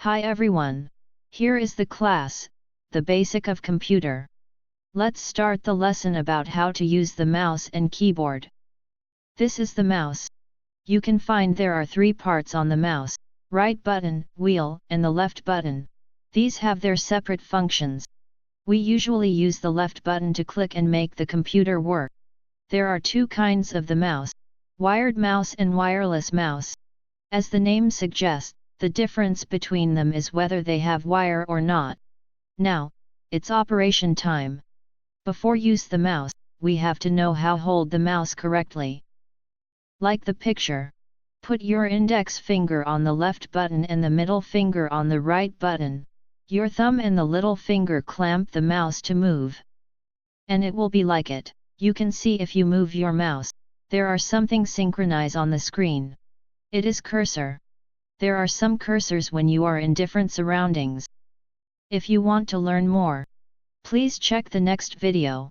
Hi everyone. Here is the class, the basic of computer. Let's start the lesson about how to use the mouse and keyboard. This is the mouse. You can find there are three parts on the mouse, right button, wheel, and the left button. These have their separate functions. We usually use the left button to click and make the computer work. There are two kinds of the mouse, wired mouse and wireless mouse. As the name suggests, the difference between them is whether they have wire or not. Now, it's operation time. Before use the mouse, we have to know how hold the mouse correctly. Like the picture. Put your index finger on the left button and the middle finger on the right button. Your thumb and the little finger clamp the mouse to move. And it will be like it. You can see if you move your mouse, there are something synchronize on the screen. It is cursor. There are some cursors when you are in different surroundings. If you want to learn more, please check the next video.